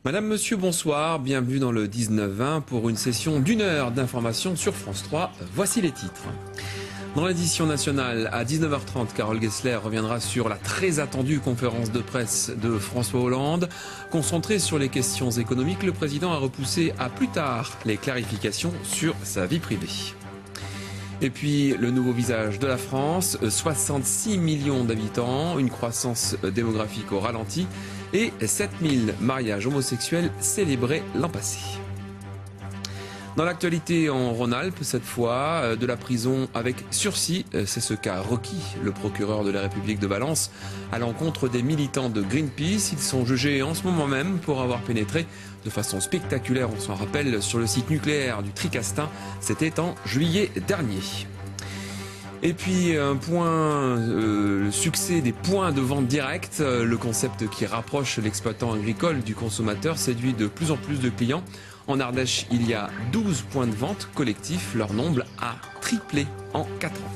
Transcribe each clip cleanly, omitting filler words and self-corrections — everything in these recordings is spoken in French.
Madame, monsieur, bonsoir, bienvenue dans le 19-20 pour une session d'1 heure d'information sur France 3. Voici les titres. Dans l'édition nationale, à 19h30, Carole Gessler reviendra sur la très attendue conférence de presse de François Hollande. Concentré sur les questions économiques, le président a repoussé à plus tard les clarifications sur sa vie privée. Et puis, le nouveau visage de la France, 66 millions d'habitants, une croissance démographique au ralenti et 7000 mariages homosexuels célébrés l'an passé. Dans l'actualité en Rhône-Alpes, cette fois, de la prison avec sursis, c'est ce qu'a requis le procureur de la République de Valence à l'encontre des militants de Greenpeace. Ils sont jugés en ce moment même pour avoir pénétré de façon spectaculaire, on s'en rappelle, sur le site nucléaire du Tricastin. C'était en juillet dernier. Et puis un point, le succès des points de vente directs, le concept qui rapproche l'exploitant agricole du consommateur séduit de plus en plus de clients. En Ardèche, il y a 12 points de vente collectifs, leur nombre a triplé en 4 ans.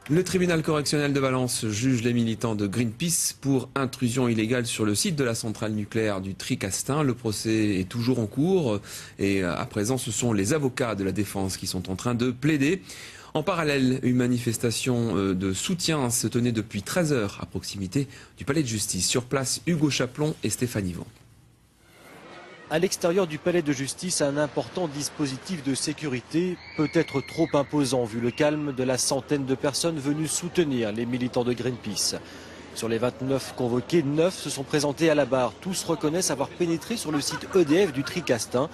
Le tribunal correctionnel de Valence juge les militants de Greenpeace pour intrusion illégale sur le site de la centrale nucléaire du Tricastin. Le procès est toujours en cours et à présent ce sont les avocats de la défense qui sont en train de plaider. En parallèle, une manifestation de soutien se tenait depuis 13 heures à proximité du palais de justice. Sur place, Hugo Chaplon et Stéphane Yvan. À l'extérieur du palais de justice, un important dispositif de sécurité, peut-être trop imposant vu le calme de la centaine de personnes venues soutenir les militants de Greenpeace. Sur les 29 convoqués, 9 se sont présentés à la barre. Tous reconnaissent avoir pénétré sur le site EDF du Tricastin.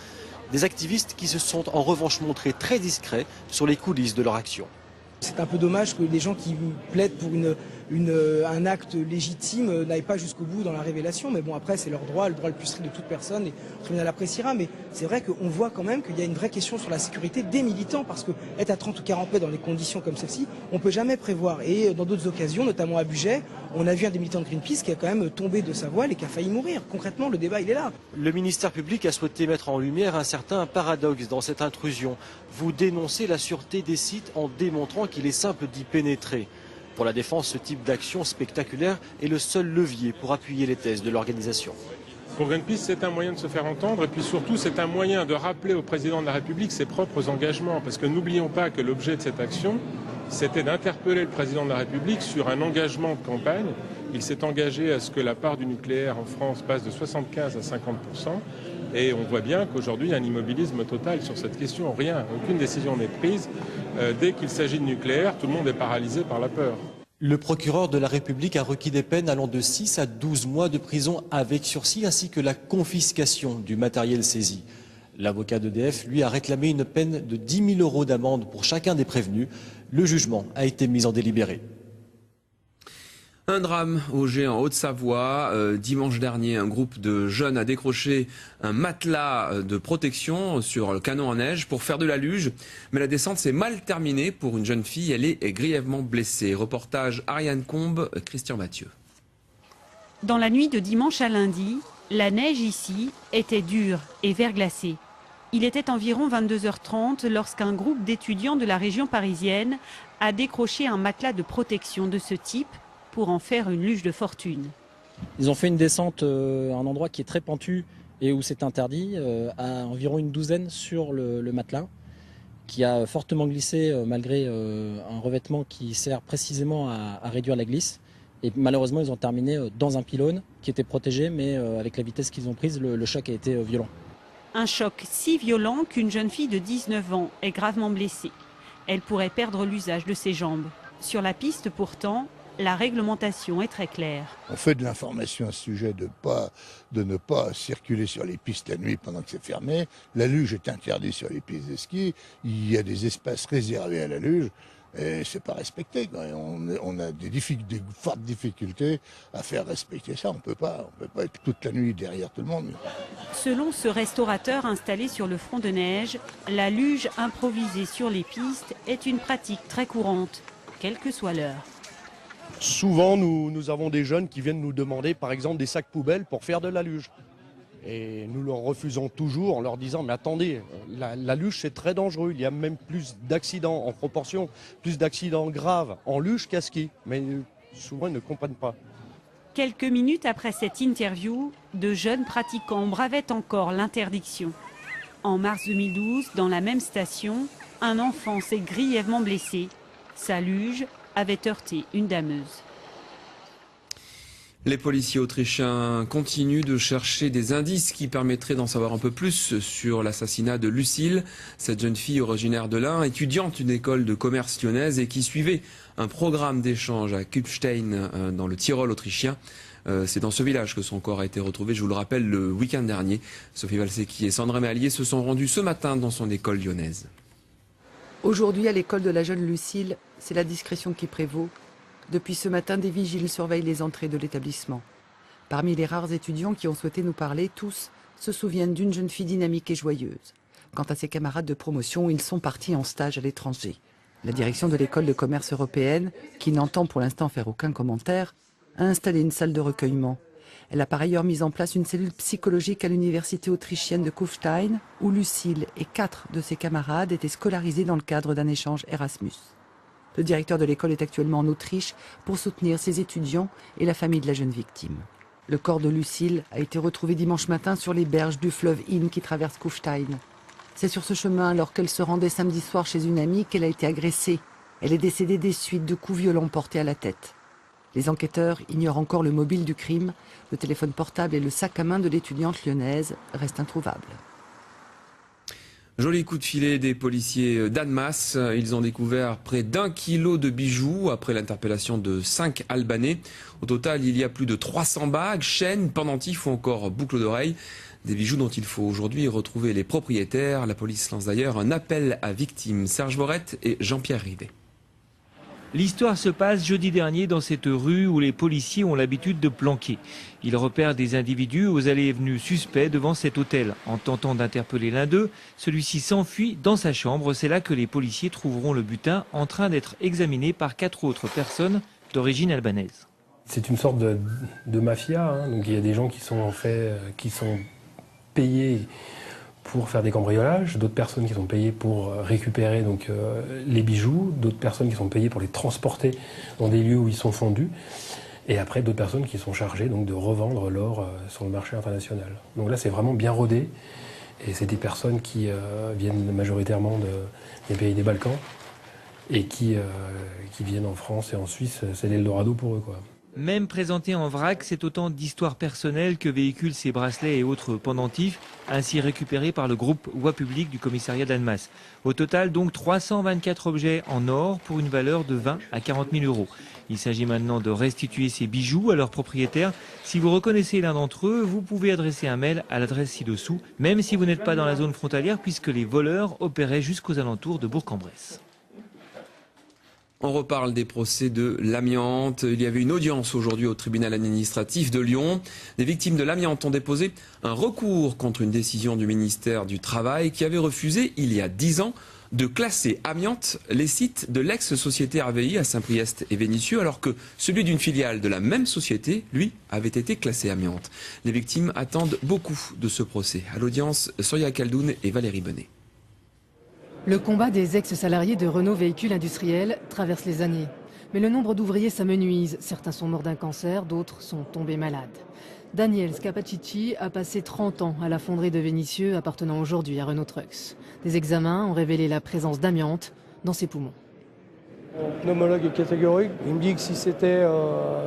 Des activistes qui se sont en revanche montrés très discrets sur les coulisses de leur action. C'est un peu dommage que les gens qui plaident pour un acte légitime n'aillent pas jusqu'au bout dans la révélation. Mais bon, après, c'est leur droit, le droit le plus strict de toute personne, et le tribunal appréciera. Mais c'est vrai qu'on voit quand même qu'il y a une vraie question sur la sécurité des militants, parce que être à 30 ou 40 mètres dans des conditions comme celle-ci, on ne peut jamais prévoir. Et dans d'autres occasions, notamment à Bugey, on a vu un des militants de Greenpeace qui a quand même tombé de sa voile et qui a failli mourir. Concrètement, le débat, il est là. Le ministère public a souhaité mettre en lumière un certain paradoxe dans cette intrusion. Vous dénoncez la sûreté des sites en démontrant qu'il est simple d'y pénétrer. Pour la défense, ce type d'action spectaculaire est le seul levier pour appuyer les thèses de l'organisation. Pour Greenpeace, c'est un moyen de se faire entendre et puis surtout c'est un moyen de rappeler au président de la République ses propres engagements. Parce que n'oublions pas que l'objet de cette action, c'était d'interpeller le président de la République sur un engagement de campagne. Il s'est engagé à ce que la part du nucléaire en France passe de 75 à 50%. Et on voit bien qu'aujourd'hui, il y a un immobilisme total sur cette question. Rien, aucune décision n'est prise. Dès qu'il s'agit de nucléaire, tout le monde est paralysé par la peur. Le procureur de la République a requis des peines allant de 6 à 12 mois de prison avec sursis, ainsi que la confiscation du matériel saisi. L'avocat d'EDF, lui, a réclamé une peine de 10 000 € d'amende pour chacun des prévenus. Le jugement a été mis en délibéré. Un drame au Gers en Haute-Savoie. Dimanche dernier, un groupe de jeunes a décroché un matelas de protection sur le canon en neige pour faire de la luge. Mais la descente s'est mal terminée pour une jeune fille. Elle est grièvement blessée. Reportage Ariane Combe, Christian Mathieu. Dans la nuit de dimanche à lundi, la neige ici était dure et verglacée. Il était environ 22h30 lorsqu'un groupe d'étudiants de la région parisienne a décroché un matelas de protection de ce type pour en faire une luge de fortune. Ils ont fait une descente à un endroit qui est très pentu et où c'est interdit, à environ une douzaine sur le matelas, qui a fortement glissé malgré un revêtement qui sert précisément à réduire la glisse. Et malheureusement, ils ont terminé dans un pylône qui était protégé, mais avec la vitesse qu'ils ont prise, le choc a été violent. Un choc si violent qu'une jeune fille de 19 ans est gravement blessée. Elle pourrait perdre l'usage de ses jambes. Sur la piste pourtant, la réglementation est très claire. On fait de l'information à ce sujet de ne pas circuler sur les pistes la nuit pendant que c'est fermé. La luge est interdite sur les pistes de ski. Il y a des espaces réservés à la luge et c'est pas respecté. On a des fortes difficultés à faire respecter ça. On peut pas être toute la nuit derrière tout le monde. Selon ce restaurateur installé sur le front de neige, la luge improvisée sur les pistes est une pratique très courante, quelle que soit l'heure. Souvent, nous avons des jeunes qui viennent nous demander, par exemple, des sacs poubelles pour faire de la luge. Et nous leur refusons toujours en leur disant « Mais attendez, la luge, c'est très dangereux. Il y a même plus d'accidents en proportion, plus d'accidents graves en luge qu'à ski. » Mais souvent, ils ne comprennent pas. Quelques minutes après cette interview, de jeunes pratiquants bravaient encore l'interdiction. En mars 2012, dans la même station, un enfant s'est grièvement blessé. Sa luge avait heurté une dameuse. Les policiers autrichiens continuent de chercher des indices qui permettraient d'en savoir un peu plus sur l'assassinat de Lucille, cette jeune fille originaire de l'Ain, étudiante d'une école de commerce lyonnaise et qui suivait un programme d'échange à Kufstein dans le Tyrol autrichien. C'est dans ce village que son corps a été retrouvé, je vous le rappelle, le week-end dernier. Sophie Valsecki et Sandra Méallier se sont rendus ce matin dans son école lyonnaise. Aujourd'hui, à l'école de la jeune Lucille, c'est la discrétion qui prévaut. Depuis ce matin, des vigiles surveillent les entrées de l'établissement. Parmi les rares étudiants qui ont souhaité nous parler, tous se souviennent d'une jeune fille dynamique et joyeuse. Quant à ses camarades de promotion, ils sont partis en stage à l'étranger. La direction de l'école de commerce européenne, qui n'entend pour l'instant faire aucun commentaire, a installé une salle de recueillement. Elle a par ailleurs mis en place une cellule psychologique à l'université autrichienne de Kufstein, où Lucille et 4 de ses camarades étaient scolarisés dans le cadre d'un échange Erasmus. Le directeur de l'école est actuellement en Autriche pour soutenir ses étudiants et la famille de la jeune victime. Le corps de Lucille a été retrouvé dimanche matin sur les berges du fleuve Inn qui traverse Kufstein. C'est sur ce chemin, alors qu'elle se rendait samedi soir chez une amie, qu'elle a été agressée. Elle est décédée des suites de coups violents portés à la tête. Les enquêteurs ignorent encore le mobile du crime. Le téléphone portable et le sac à main de l'étudiante lyonnaise restent introuvables. Joli coup de filet des policiers d'Annemasse. Ils ont découvert près d'1 kilo de bijoux après l'interpellation de 5 Albanais. Au total, il y a plus de 300 bagues, chaînes, pendentifs ou encore boucles d'oreilles. Des bijoux dont il faut aujourd'hui retrouver les propriétaires. La police lance d'ailleurs un appel à victimes. Serge Vorette et Jean-Pierre Rivet. L'histoire se passe jeudi dernier dans cette rue où les policiers ont l'habitude de planquer. Ils repèrent des individus aux allées et venues suspects devant cet hôtel. En tentant d'interpeller l'un d'eux, celui-ci s'enfuit dans sa chambre. C'est là que les policiers trouveront le butin en train d'être examiné par 4 autres personnes d'origine albanaise. C'est une sorte de mafia, hein. Donc il y a des gens qui sont payés pour faire des cambriolages, d'autres personnes qui sont payées pour récupérer les bijoux, d'autres personnes qui sont payées pour les transporter dans des lieux où ils sont fondus, et après d'autres personnes qui sont chargées de revendre l'or sur le marché international. Donc là c'est vraiment bien rodé, et c'est des personnes qui viennent majoritairement des pays des Balkans, et qui viennent en France et en Suisse, c'est l'Eldorado pour eux, quoi. Même présenté en vrac, c'est autant d'histoires personnelles que véhiculent ces bracelets et autres pendentifs, ainsi récupérés par le groupe Voie Publique du commissariat d'Annemasse. Au total, donc 324 objets en or pour une valeur de 20 à 40 000 euros. Il s'agit maintenant de restituer ces bijoux à leurs propriétaires. Si vous reconnaissez l'un d'entre eux, vous pouvez adresser un mail à l'adresse ci-dessous, même si vous n'êtes pas dans la zone frontalière, puisque les voleurs opéraient jusqu'aux alentours de Bourg-en-Bresse. On reparle des procès de l'amiante. Il y avait une audience aujourd'hui au tribunal administratif de Lyon. Les victimes de l'amiante ont déposé un recours contre une décision du ministère du Travail qui avait refusé, il y a 10 ans, de classer amiante les sites de l'ex-société RVI à Saint-Priest et Vénissieux, alors que celui d'une filiale de la même société, lui, avait été classé amiante. Les victimes attendent beaucoup de ce procès. À l'audience, Soria Kaldoun et Valérie Benet. Le combat des ex-salariés de Renault Véhicules Industriels traverse les années. Mais le nombre d'ouvriers s'amenuise. Certains sont morts d'un cancer, d'autres sont tombés malades. Daniel Scapacici a passé 30 ans à la fonderie de Vénissieux, appartenant aujourd'hui à Renault Trucks. Des examens ont révélé la présence d'amiante dans ses poumons. Mon pneumologue est catégorique. Il me dit que si c'était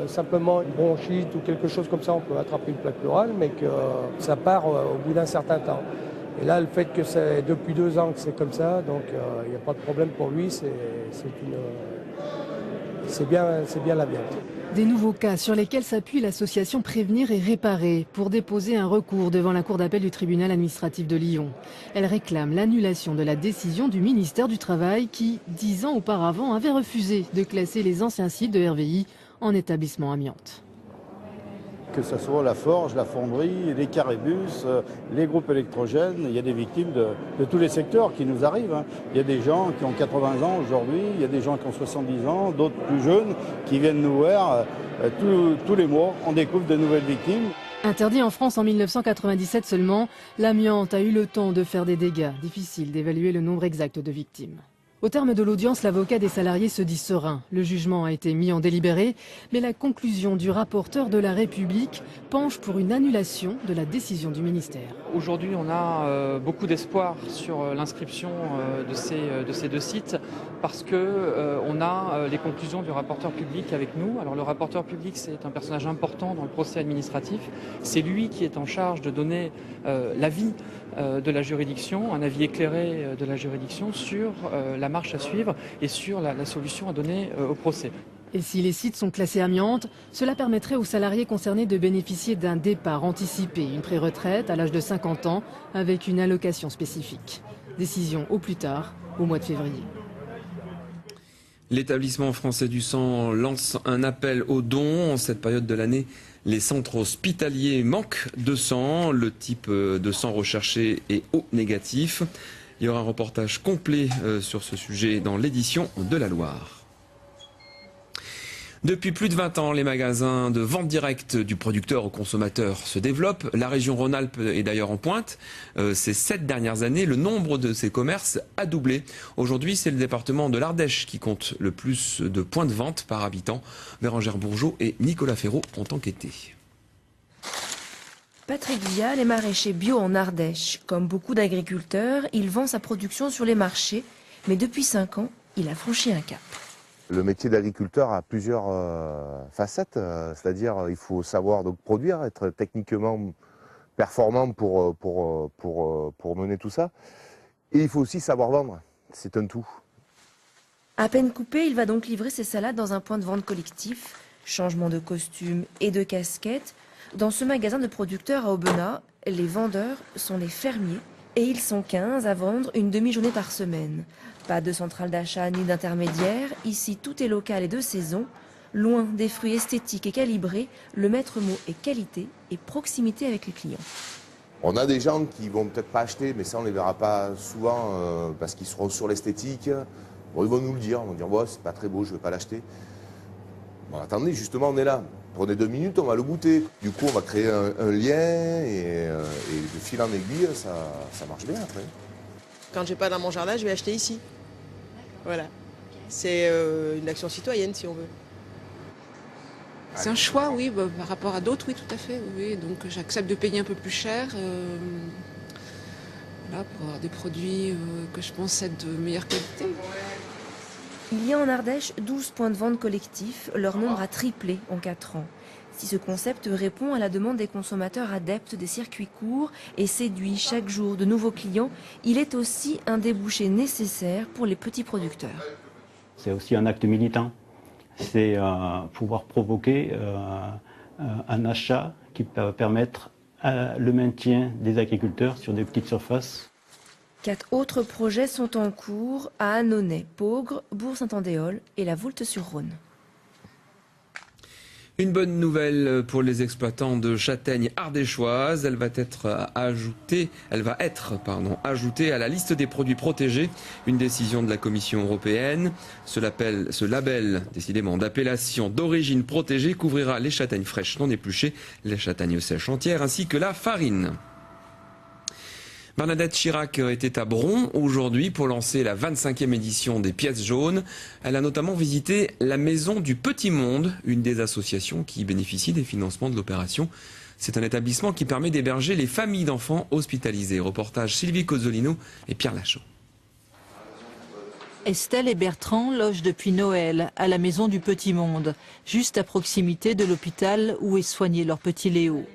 simplement une bronchite ou quelque chose comme ça, on peut attraper une plaque pleurale, mais que ça part au bout d'un certain temps. Et là, le fait que c'est depuis 2 ans que c'est comme ça, donc il n'y a pas de problème pour lui, c'est bien l'amiante. Des nouveaux cas sur lesquels s'appuie l'association Prévenir et Réparer pour déposer un recours devant la cour d'appel du tribunal administratif de Lyon. Elle réclame l'annulation de la décision du ministère du Travail qui, 10 ans auparavant, avait refusé de classer les anciens sites de RVI en établissement amiante. Que ce soit la forge, la fonderie, les caribus, les groupes électrogènes, il y a des victimes de tous les secteurs qui nous arrivent. Il y a des gens qui ont 80 ans aujourd'hui, il y a des gens qui ont 70 ans, d'autres plus jeunes qui viennent nous voir. Tous les mois, on découvre de nouvelles victimes. Interdit en France en 1997 seulement, l'amiante a eu le temps de faire des dégâts. Difficile d'évaluer le nombre exact de victimes. Au terme de l'audience, l'avocat des salariés se dit serein. Le jugement a été mis en délibéré, mais la conclusion du rapporteur de la République penche pour une annulation de la décision du ministère. Aujourd'hui, on a beaucoup d'espoir sur l'inscription de ces deux sites parce qu'on a les conclusions du rapporteur public avec nous. Alors le rapporteur public, c'est un personnage important dans le procès administratif. C'est lui qui est en charge de donner l'avis de la juridiction, un avis éclairé de la juridiction sur la marche à suivre et sur la solution à donner au procès. Et si les sites sont classés amiante, cela permettrait aux salariés concernés de bénéficier d'un départ anticipé, une pré-retraite à l'âge de 50 ans avec une allocation spécifique. Décision au plus tard, au mois de février. L'établissement français du sang lance un appel aux dons. En cette période de l'année, les centres hospitaliers manquent de sang. Le type de sang recherché est O négatif. Il y aura un reportage complet sur ce sujet dans l'édition de la Loire. Depuis plus de 20 ans, les magasins de vente directe du producteur au consommateur se développent. La région Rhône-Alpes est d'ailleurs en pointe. Ces 7 dernières années, le nombre de ces commerces a doublé. Aujourd'hui, c'est le département de l'Ardèche qui compte le plus de points de vente par habitant. Bérangère Bourgeot et Nicolas Ferraud ont enquêté. Patrick Vial est maraîcher bio en Ardèche. Comme beaucoup d'agriculteurs, il vend sa production sur les marchés. Mais depuis 5 ans, il a franchi un cap. Le métier d'agriculteur a plusieurs facettes, c'est-à-dire il faut savoir donc produire, être techniquement performant pour mener tout ça. Et il faut aussi savoir vendre, c'est un tout. À peine coupé, il va donc livrer ses salades dans un point de vente collectif. Changement de costume et de casquette. Dans ce magasin de producteurs à Aubenas, les vendeurs sont les fermiers et ils sont 15 à vendre une demi-journée par semaine. Pas de centrale d'achat ni d'intermédiaire, ici tout est local et de saison. Loin des fruits esthétiques et calibrés, le maître mot est qualité et proximité avec les clients. On a des gens qui vont peut-être pas acheter, mais ça on les verra pas souvent parce qu'ils seront sur l'esthétique. Bon, ils vont nous le dire, ils vont dire bon, c'est pas très beau, je vais pas l'acheter. Bon, attendez, justement on est là. Prenez 2 minutes, on va le goûter. Du coup on va créer un lien et de fil en aiguille, ça marche bien après. Quand j'ai pas dans mon jardin, je vais acheter ici. Voilà. C'est une action citoyenne, si on veut. C'est un choix, oui, par rapport à d'autres, oui, tout à fait. Oui. Donc j'accepte de payer un peu plus cher voilà, pour avoir des produits que je pense être de meilleure qualité. Il y a en Ardèche 12 points de vente collectifs. Leur nombre a triplé en 4 ans. Si ce concept répond à la demande des consommateurs adeptes des circuits courts et séduit chaque jour de nouveaux clients, il est aussi un débouché nécessaire pour les petits producteurs. C'est aussi un acte militant. C'est pouvoir provoquer un achat qui peut permettre le maintien des agriculteurs sur des petites surfaces. 4 autres projets sont en cours à Annonay, Peaugres, Bourg-Saint-Andéol et la Voulte-sur-Rhône. Une bonne nouvelle pour les exploitants de châtaignes ardéchoises. Elle va être ajoutée à la liste des produits protégés. Une décision de la Commission européenne. Ce label, décidément d'appellation d'origine protégée, couvrira les châtaignes fraîches non épluchées, les châtaignes sèches entières ainsi que la farine. Bernadette Chirac était à Bron aujourd'hui pour lancer la 25e édition des Pièces jaunes. Elle a notamment visité la Maison du Petit Monde, une des associations qui bénéficie des financements de l'opération. C'est un établissement qui permet d'héberger les familles d'enfants hospitalisés. Reportage Sylvie Cozzolino et Pierre Lachaud. Estelle et Bertrand logent depuis Noël à la Maison du Petit Monde, juste à proximité de l'hôpital où est soigné leur petit Léo.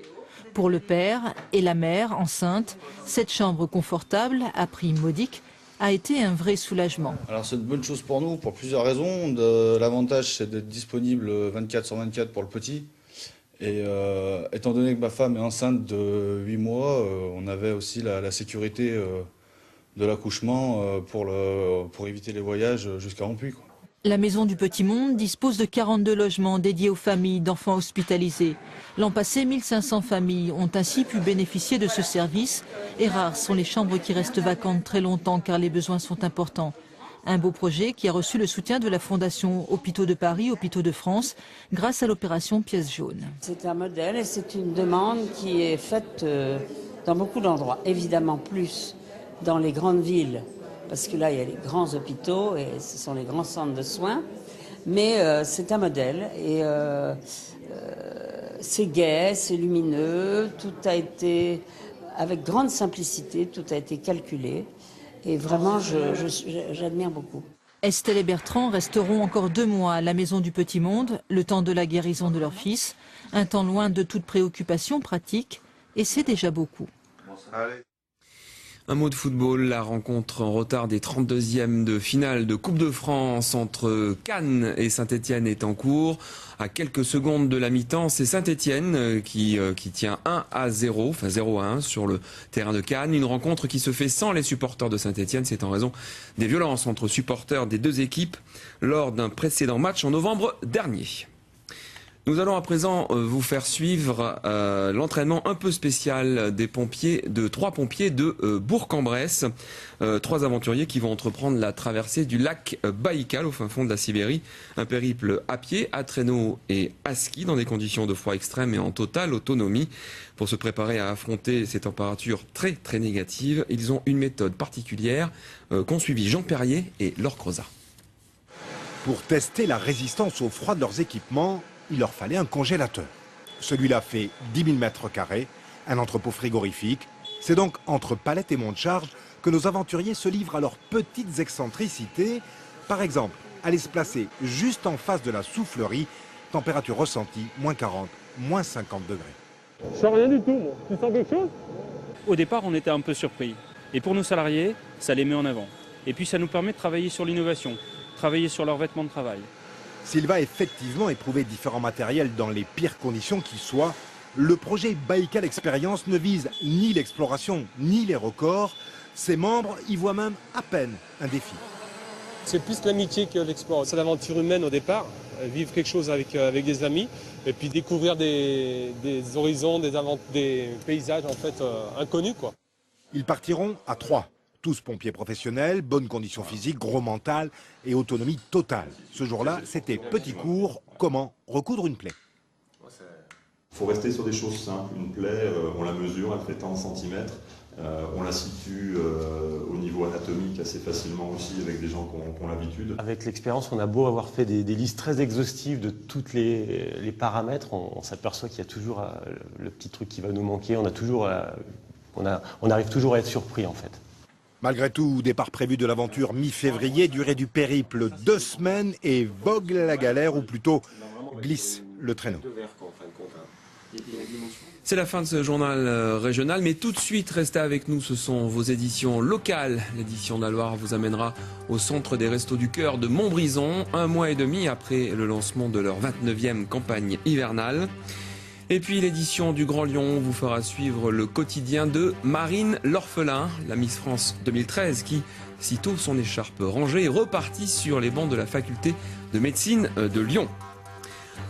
Pour le père et la mère enceinte, cette chambre confortable, à prix modique, a été un vrai soulagement. Alors c'est une bonne chose pour nous, pour plusieurs raisons. L'avantage c'est d'être disponible 24/24 pour le petit. Et étant donné que ma femme est enceinte de 8 mois, on avait aussi la sécurité de l'accouchement pour éviter les voyages jusqu'à Ampuy, quoi. La Maison du Petit Monde dispose de 42 logements dédiés aux familles d'enfants hospitalisés. L'an passé, 1500 familles ont ainsi pu bénéficier de ce service et rares sont les chambres qui restent vacantes très longtemps car les besoins sont importants. Un beau projet qui a reçu le soutien de la Fondation Hôpitaux de Paris, Hôpitaux de France, grâce à l'opération Pièces jaunes. C'est un modèle et c'est une demande qui est faite dans beaucoup d'endroits. Évidemment plus dans les grandes villes parce que là, il y a les grands hôpitaux et ce sont les grands centres de soins. Mais c'est un modèle et c'est gai, c'est lumineux, tout a été, avec grande simplicité, tout a été calculé. Et vraiment, j'admire beaucoup. Estelle et Bertrand resteront encore 2 mois à la Maison du Petit Monde, le temps de la guérison de leur fils. Un temps loin de toute préoccupation pratique, et c'est déjà beaucoup. Un mot de football, la rencontre en retard des 32e de finale de Coupe de France entre Cannes et Saint-Etienne est en cours. À quelques secondes de la mi-temps, c'est Saint-Etienne qui tient 1-0, enfin 0-1 sur le terrain de Cannes. Une rencontre qui se fait sans les supporters de Saint-Etienne. C'est en raison des violences entre supporters des deux équipes lors d'un précédent match en novembre dernier. Nous allons à présent vous faire suivre l'entraînement un peu spécial des pompiers, de 3 pompiers de Bourg-en-Bresse. 3 aventuriers qui vont entreprendre la traversée du lac Baïkal au fin fond de la Sibérie. Un périple à pied, à traîneau et à ski dans des conditions de froid extrême et en totale autonomie. Pour se préparer à affronter ces températures très très négatives, ils ont une méthode particulière qu'ont suivi Jean Perrier et Laure Crozat. Pour tester la résistance au froid de leurs équipements, il leur fallait un congélateur. Celui-là fait 10 000 m², un entrepôt frigorifique. C'est donc entre Palette et Monte-Charge que nos aventuriers se livrent à leurs petites excentricités. Par exemple, aller se placer juste en face de la soufflerie, température ressentie, -40, -50 degrés. Je sens rien du tout, moi. Tu sens quelque chose? Au départ, on était un peu surpris. Et pour nos salariés, ça les met en avant. Et puis ça nous permet de travailler sur l'innovation, travailler sur leurs vêtements de travail. S'il va effectivement éprouver différents matériels dans les pires conditions qui soient, le projet Baïkal Experience ne vise ni l'exploration ni les records. Ses membres y voient même à peine un défi. C'est plus l'amitié que l'exploration. C'est l'aventure humaine au départ, vivre quelque chose avec des amis et puis découvrir des horizons, des paysages en fait inconnus, quoi. Ils partiront à 3. Tous pompiers professionnels, bonnes conditions physiques, gros mental et autonomie totale. Ce jour-là, c'était petit cours, comment recoudre une plaie. Il faut rester sur des choses simples. Une plaie, on la mesure, elle fait tant en centimètres. On la situe au niveau anatomique assez facilement aussi avec des gens qui ont l'habitude. Avec l'expérience, on a beau avoir fait des listes très exhaustives de tous les paramètres, on s'aperçoit qu'il y a toujours le petit truc qui va nous manquer. On arrive toujours à être surpris en fait. Malgré tout, départ prévu de l'aventure mi-février, durée du périple 2 semaines et vogue la galère, ou plutôt glisse le traîneau. C'est la fin de ce journal régional, mais tout de suite, restez avec nous, ce sont vos éditions locales. L'édition de la Loire vous amènera au centre des Restos du Cœur de Montbrison, 1 mois et demi après le lancement de leur 29e campagne hivernale. Et puis l'édition du Grand Lyon vous fera suivre le quotidien de Marine L'Orphelin, la Miss France 2013 qui, sitôt son écharpe rangée, est repartie sur les bancs de la faculté de médecine de Lyon.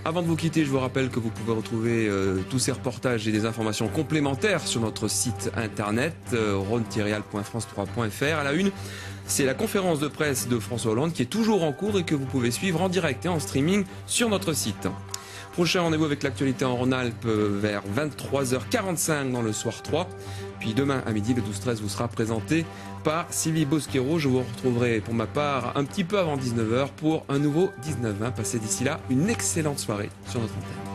Avant de vous quitter, je vous rappelle que vous pouvez retrouver tous ces reportages et des informations complémentaires sur notre site internet rhône-alpes.france3.fr. À la une, c'est la conférence de presse de François Hollande qui est toujours en cours et que vous pouvez suivre en direct et en streaming sur notre site. Prochain rendez-vous avec l'actualité en Rhône-Alpes vers 23h45 dans le Soir 3. Puis demain à midi, le 12-13 vous sera présenté par Sylvie Bosquero. Je vous retrouverai pour ma part un petit peu avant 19h pour un nouveau 19-20. Passez d'ici là une excellente soirée sur notre antenne.